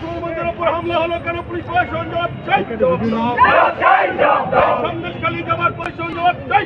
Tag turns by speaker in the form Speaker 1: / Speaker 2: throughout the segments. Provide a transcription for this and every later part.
Speaker 1: মুখ্যমন্ত্রীর উপর হামলা হলো কেন? পুলিশ প্রশাসন জবাব চাই। সন্দেশখালী যাবার প্রশাসন জবাব চাই।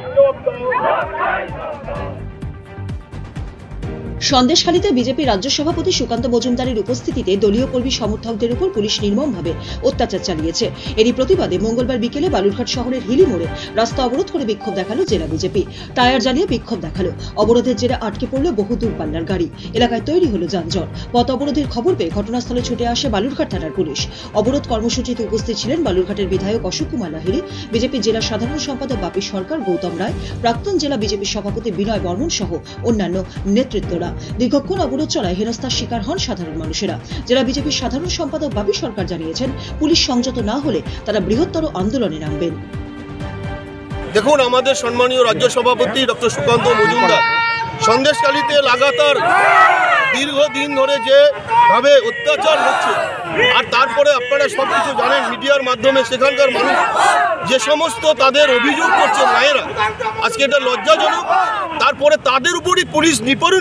Speaker 2: সন্দেশখালীতে বিজেপি রাজ্য সভাপতি সুকান্ত মজুমদারের উপস্থিতিতে দলীয় কর্মী সমর্থকদের উপর পুলিশ নির্মমভাবে অত্যাচার চালিয়েছে। এরই প্রতিবাদে মঙ্গলবার বিকেলে বালুরঘাট শহরের হিলি মোড়ে রাস্তা অবরোধ করে বিক্ষোভ দেখালো জেলা বিজেপি। টায়ার জ্বালিয়ে বিক্ষোভ দেখালো। অবরোধের জেরে আটকে পড়ল বহু দূরপাল্লার গাড়ি। এলাকায় তৈরি হলো যানজট। পথ অবরোধের খবর পেয়ে ঘটনাস্থলে ছুটে আসে বালুরঘাট থানার পুলিশ। অবরোধ কর্মসূচিতে উপস্থিত ছিলেন বালুরঘাটের বিধায়ক অশোক কুমার লাহিড়ী, বিজেপি জেলা সাধারণ সম্পাদক বাপি সরকার, গৌতম রায়, প্রাক্তন জেলা বিজেপি সভাপতি বিনয় বর্মন সহ অন্যান্য নেতৃত্বরা। দীর্ঘক্ষণ অবরোধ চলায় হেনস্থার শিকার হন সাধারণ মানুষেরা। জেলা বিজেপির সাধারণ সম্পাদক বাপি সরকার জানিয়েছেন, পুলিশ সংযত না হলে তারা বৃহত্তর আন্দোলনে নামবেন।
Speaker 3: দেখুন, আমাদের সম্মানীয় রাজ্য সভাপতি ডক্টর সুকান্ত মজুমদার সন্দেশখালীতে লাগাতার দীর্ঘদিন ধরে যেভাবে অত্যাচার হচ্ছে, আর তারপরে আপনারা সবকিছু জানেন মিডিয়ার মাধ্যমে, সেখানকার মানুষ যে সমস্ত তাদের অভিযোগ করছে মায়েরা, আজকে এটা লজ্জাজনক। তারপরে তাদের উপরই পুলিশ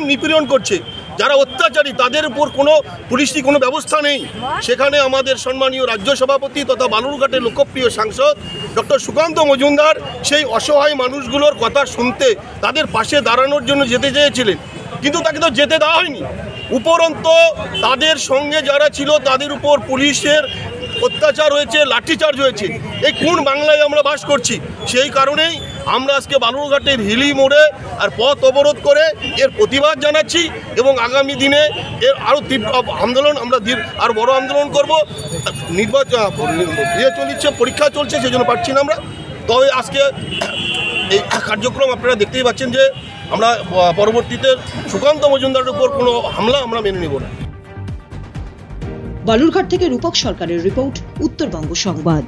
Speaker 3: নিপীড়ন করছে। যারা অত্যাচারী তাদের উপর কোনো পুলিশি কোনো ব্যবস্থা নেই। সেখানে আমাদের সম্মানীয় রাজ্য সভাপতি তথা বালুরঘাটের লোকপ্রিয় সাংসদ ডক্টর সুকান্ত মজুমদার সেই অসহায় মানুষগুলোর কথা শুনতে, তাদের পাশে দাঁড়ানোর জন্য যেতে চেয়েছিলেন, কিন্তু তাকে তো যেতে দেওয়া হয়নি। উপরন্ত তাদের সঙ্গে যারা ছিল তাদের উপর পুলিশের অত্যাচার হয়েছে, লাঠিচার্জ হয়েছে। এই কোন বাংলায় আমরা বাস করছি? সেই কারণেই আমরা আজকে বালুরঘাটের হিলি মোড়ে আর পথ অবরোধ করে এর প্রতিবাদ জানাচ্ছি, এবং আগামী দিনে এর আরও তীব্র আন্দোলন, আমরা আরও বড় আন্দোলন করব। পরীক্ষা চলছে, সেই জন্য পারছি না আমরা। তবে আজকে এই কার্যক্রম আপনারা দেখতেই পাচ্ছেন যে আমরা পরবর্তীতে সুকান্ত মজুমদারের উপর কোনো হামলা আমরা মেনে নেব না।
Speaker 2: বালুরঘাট থেকে রূপক সরকারের রিপোর্ট, উত্তরবঙ্গ সংবাদ।